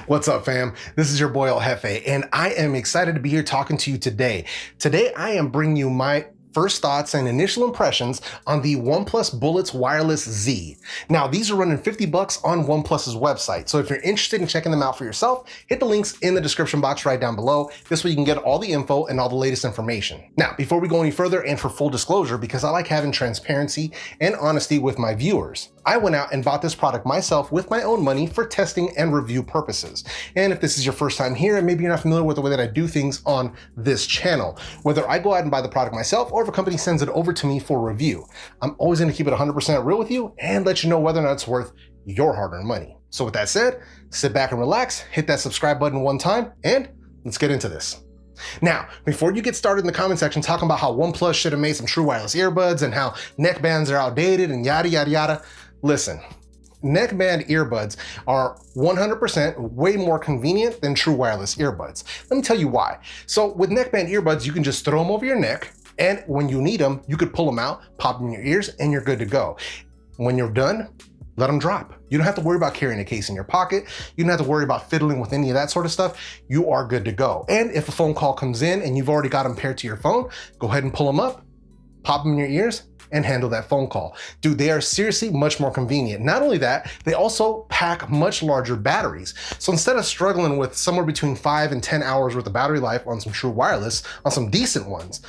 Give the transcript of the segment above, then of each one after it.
What's up, fam? This is your boy ELJEFE, and I am excited to be here talking to you today. Today, I am bringing you my first thoughts and initial impressions on the OnePlus Bullets Wireless Z. Now, these are running $50 on OnePlus's website, so if you're interested in checking them out for yourself, hit the links in the description box right down below. This way you can get all the info and all the latest information. Now, before we go any further, and for full disclosure, because I like having transparency and honesty with my viewers, I went out and bought this product myself with my own money for testing and review purposes. And if this is your first time here and maybe you're not familiar with the way that I do things on this channel, whether I go out and buy the product myself or if a company sends it over to me for review, I'm always going to keep it 100% real with you and let you know whether or not it's worth your hard-earned money. So with that said, sit back and relax, hit that subscribe button one time, and let's get into this. Now, before you get started in the comment section talking about how OnePlus should have made some true wireless earbuds and how neckbands are outdated and yada, yada, yada, listen, neckband earbuds are 100% way more convenient than true wireless earbuds. Let me tell you why. So with neckband earbuds, you can just throw them over your neck, and when you need them, you could pull them out, pop them in your ears, and you're good to go. When you're done, let them drop. You don't have to worry about carrying a case in your pocket. You don't have to worry about fiddling with any of that sort of stuff. You are good to go. And if a phone call comes in and you've already got them paired to your phone, go ahead and pull them up, pop them in your ears, and handle that phone call. Dude, they are seriously much more convenient. Not only that, they also pack much larger batteries. So instead of struggling with somewhere between 5 and 10 hours worth of battery life on some true wireless, on some decent ones,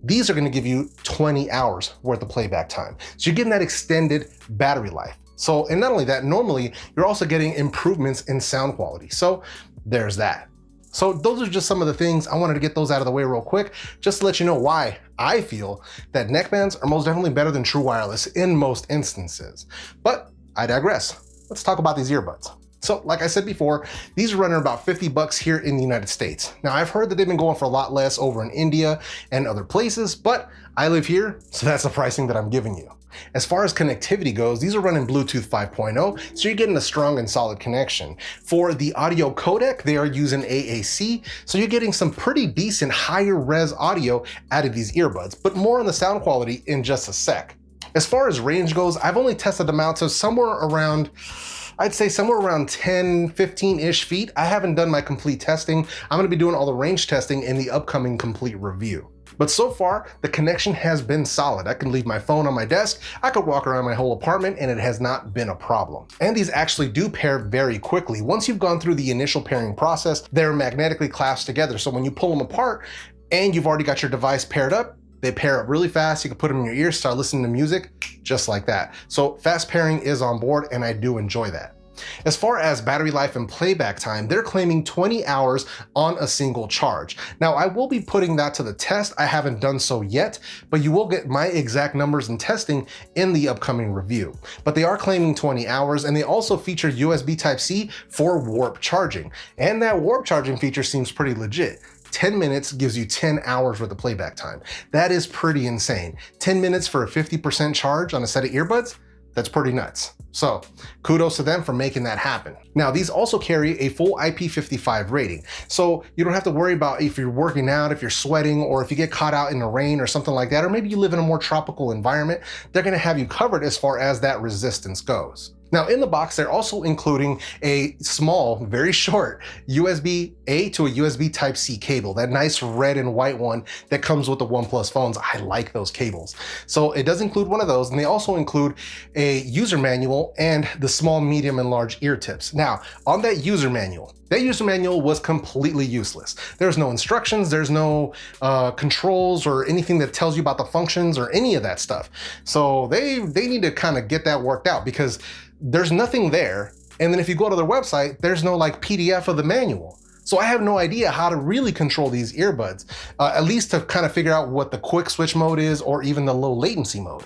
these are gonna give you 20 hours worth of playback time. So you're getting that extended battery life. So, and not only that, normally you're also getting improvements in sound quality. So there's that. So those are just some of the things. I wanted to get those out of the way real quick, just to let you know why I feel that neckbands are most definitely better than true wireless in most instances. But I digress. Let's talk about these earbuds. So like I said before, these are running about $50 here in the United States. Now I've heard that they've been going for a lot less over in India and other places, but I live here, so that's the pricing that I'm giving you. As far as connectivity goes, these are running Bluetooth 5.0, so you're getting a strong and solid connection. For the audio codec, they are using AAC, so you're getting some pretty decent higher res audio out of these earbuds, but more on the sound quality in just a sec. As far as range goes, I've only tested them out to somewhere around, I'd say somewhere around 10, 15-ish feet. I haven't done my complete testing. I'm gonna be doing all the range testing in the upcoming complete review. But so far, the connection has been solid. I can leave my phone on my desk, I could walk around my whole apartment, and it has not been a problem. And these actually do pair very quickly. Once you've gone through the initial pairing process, they're magnetically clasped together. So when you pull them apart and you've already got your device paired up, they pair up really fast. You can put them in your ears, start listening to music, just like that. So fast pairing is on board, and I do enjoy that. As far as battery life and playback time, they're claiming 20 hours on a single charge. Now, I will be putting that to the test. I haven't done so yet, but you will get my exact numbers and testing in the upcoming review. But they are claiming 20 hours, and they also feature USB Type-C for warp charging. And that warp charging feature seems pretty legit. 10 minutes gives you 10 hours worth of playback time. That is pretty insane. 10 minutes for a 50% charge on a set of earbuds? That's pretty nuts. So kudos to them for making that happen. Now, these also carry a full IP55 rating. So you don't have to worry about if you're working out, if you're sweating, or if you get caught out in the rain or something like that, or maybe you live in a more tropical environment, they're gonna have you covered as far as that resistance goes. Now in the box, they're also including a small, very short USB-A to a USB Type-C cable, that nice red and white one that comes with the OnePlus phones. I like those cables. So it does include one of those, and they also include a user manual and the small, medium, and large ear tips. Now, on that user manual was completely useless. There's no instructions, there's no controls or anything that tells you about the functions or any of that stuff. So they need to kind of get that worked out, because there's nothing there. And then if you go to their website, there's no like PDF of the manual. So I have no idea how to really control these earbuds, at least to kind of figure out what the quick switch mode is, or even the low latency mode.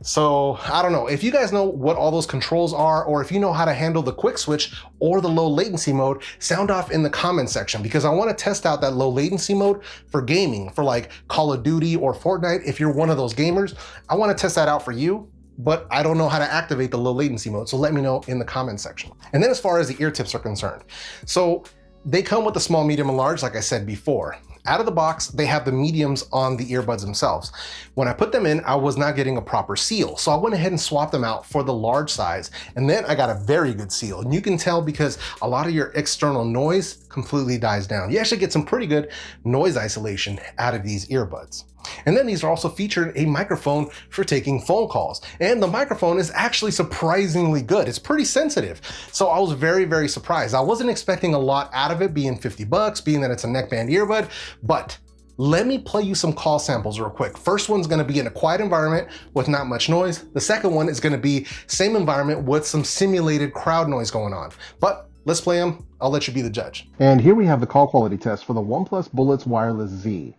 So I don't know. If you guys know what all those controls are, or if you know how to handle the quick switch or the low latency mode, sound off in the comment section, because I want to test out that low latency mode for gaming, for like Call of Duty or Fortnite. If you're one of those gamers, I want to test that out for you. But I don't know how to activate the low latency mode, so let me know in the comment section. And then as far as the ear tips are concerned, so they come with the small, medium, and large, like I said before. Out of the box, they have the mediums on the earbuds themselves. When I put them in, I was not getting a proper seal. So I went ahead and swapped them out for the large size. And then I got a very good seal. And you can tell because a lot of your external noise completely dies down. You actually get some pretty good noise isolation out of these earbuds. And then these are also featured a microphone for taking phone calls. And the microphone is actually surprisingly good. It's pretty sensitive. So I was very, very surprised. I wasn't expecting a lot out of it being 50 bucks, being that it's a neckband earbud, but let me play you some call samples real quick. First one's gonna be in a quiet environment with not much noise. The second one is gonna be same environment with some simulated crowd noise going on. But let's play them. I'll let you be the judge. And here we have the call quality test for the OnePlus Bullets Wireless Z.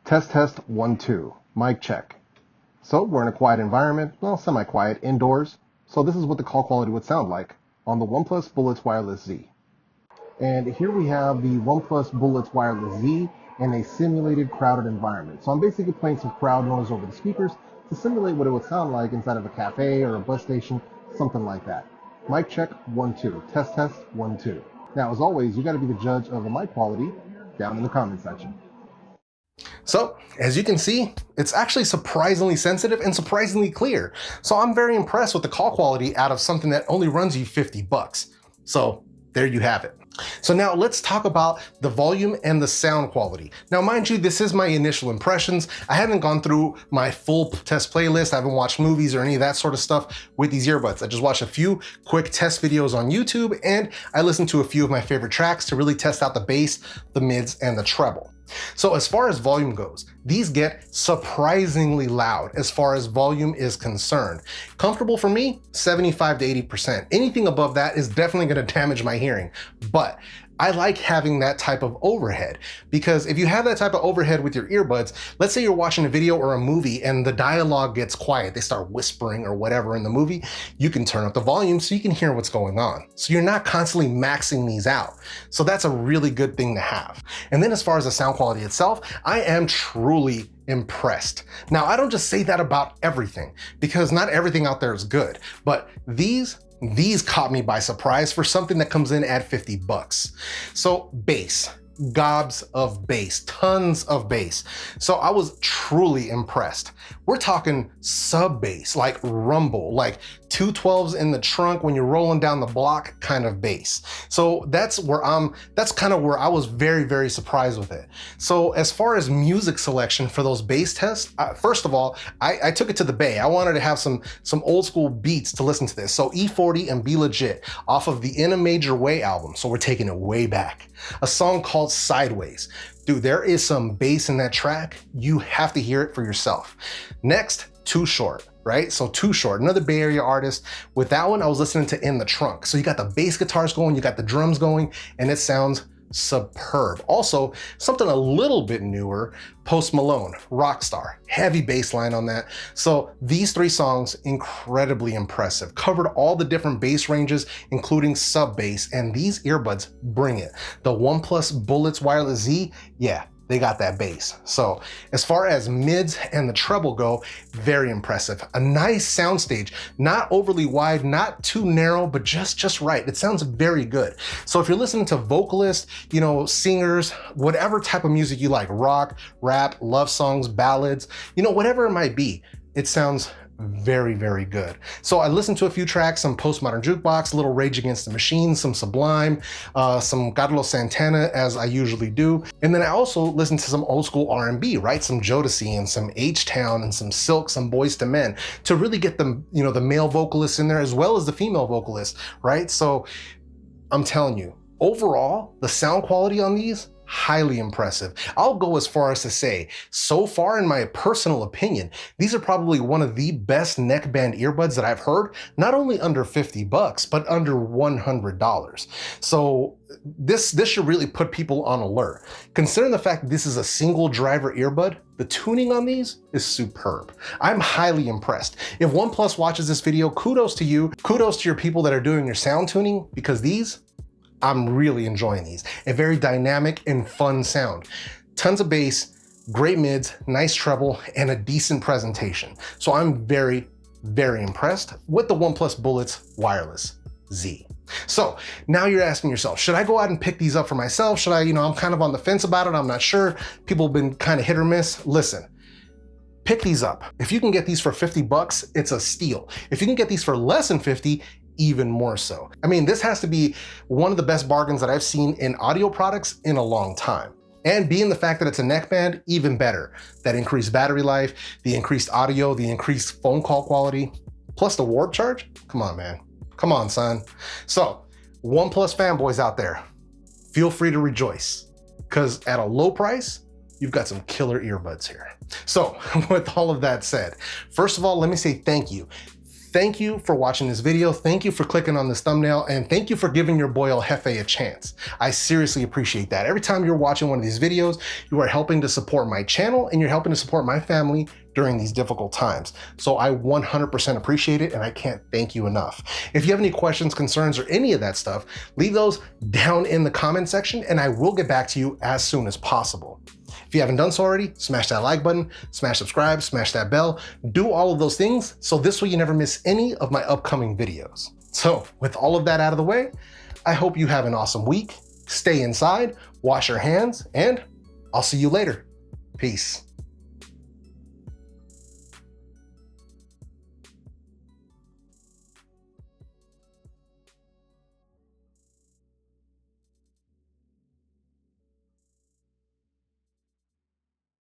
Test, test, 1, 2, mic check. So we're in a quiet environment, well, semi-quiet, indoors. So this is what the call quality would sound like on the OnePlus Bullets Wireless Z. And here we have the OnePlus Bullets Wireless Z in a simulated crowded environment. So I'm basically playing some crowd noise over the speakers to simulate what it would sound like inside of a cafe or a bus station, something like that. Mic check, 1, 2, test, test, 1, 2. Now, as always, you gotta be the judge of the mic quality down in the comment section. So, as you can see, it's actually surprisingly sensitive and surprisingly clear. So I'm very impressed with the call quality out of something that only runs you 50 bucks. So there you have it. So now let's talk about the volume and the sound quality. Now, mind you, this is my initial impressions. I haven't gone through my full test playlist. I haven't watched movies or any of that sort of stuff with these earbuds. I just watched a few quick test videos on YouTube, and I listened to a few of my favorite tracks to really test out the bass, the mids, and the treble. So as far as volume goes, these get surprisingly loud as far as volume is concerned. Comfortable for me, 75 to 80%. Anything above that is definitely going to damage my hearing, but I like having that type of overhead, because if you have that type of overhead with your earbuds, let's say you're watching a video or a movie and the dialogue gets quiet, they start whispering or whatever in the movie, you can turn up the volume so you can hear what's going on. So you're not constantly maxing these out. So that's a really good thing to have. And then as far as the sound quality itself, I am truly impressed. Now, I don't just say that about everything, because not everything out there is good, but these caught me by surprise for something that comes in at 50 bucks. So bass, gobs of bass, tons of bass. So I was truly impressed. We're talking sub bass, like rumble, like 212s in the trunk when you're rolling down the block kind of bass. So that's kind of where I was very, very surprised with it. So as far as music selection for those bass tests, first of all, I took it to the bay. I wanted to have some old school beats to listen to this. So E40 and Be Legit off of the In a Major Way album. So we're taking it way back. A song called Sideways. Dude, there is some bass in that track. You have to hear it for yourself. Next, Too Short, right? So Too Short, another Bay Area artist. With that one, I was listening to In the Trunk. So you got the bass guitars going, you got the drums going, and it sounds superb. Also, something a little bit newer, Post Malone, Rockstar, heavy bass line on that. So these three songs, incredibly impressive. Covered all the different bass ranges, including sub bass, and these earbuds bring it. The OnePlus Bullets Wireless Z, yeah, they got that bass. So as far as mids and the treble go, very impressive. A nice soundstage, not overly wide, not too narrow, but just right. It sounds very good. So if you're listening to vocalists, you know, singers, whatever type of music you like, rock, rap, love songs, ballads, you know, whatever it might be, it sounds very, very good. So I listened to a few tracks, some Postmodern Jukebox, a little Rage Against the Machine, some Sublime, some Carlos Santana, as I usually do. And then I also listened to some old school R&B, right? Some Jodeci and some H-Town and some Silk, some Boyz II Men, to really get the, you know, the male vocalists in there as well as the female vocalists, right? So I'm telling you, overall, the sound quality on these, highly impressive. I'll go as far as to say, so far in my personal opinion, these are probably one of the best neckband earbuds that I've heard, not only under 50 bucks, but under $100. So this should really put people on alert. Considering the fact that this is a single driver earbud, the tuning on these is superb. I'm highly impressed. If OnePlus watches this video, kudos to you. Kudos to your people that are doing your sound tuning, because these, I'm really enjoying these. A very dynamic and fun sound. Tons of bass, great mids, nice treble, and a decent presentation. So I'm very, very impressed with the OnePlus Bullets Wireless Z. So now you're asking yourself, should I go out and pick these up for myself? Should I, I'm kind of on the fence about it. I'm not sure. People have been kind of hit or miss. Listen, pick these up. If you can get these for 50 bucks, it's a steal. If you can get these for less than 50, even more so. I mean, this has to be one of the best bargains that I've seen in audio products in a long time. And being the fact that it's a neckband, even better. That increased battery life, the increased audio, the increased phone call quality, plus the warp charge. Come on, man. Come on, son. So, OnePlus fanboys out there, feel free to rejoice, because at a low price, you've got some killer earbuds here. So, with all of that said, first of all, let me say thank you. Thank you for watching this video. Thank you for clicking on this thumbnail, and thank you for giving your boy ELJEFE a chance. I seriously appreciate that. Every time you're watching one of these videos, you are helping to support my channel and you're helping to support my family during these difficult times. So I 100% appreciate it, and I can't thank you enough. If you have any questions, concerns, or any of that stuff, leave those down in the comment section and I will get back to you as soon as possible. If you haven't done so already, smash that like button, smash subscribe, smash that bell, do all of those things so this way you never miss any of my upcoming videos. So with all of that out of the way, I hope you have an awesome week. Stay inside, wash your hands, and I'll see you later. Peace.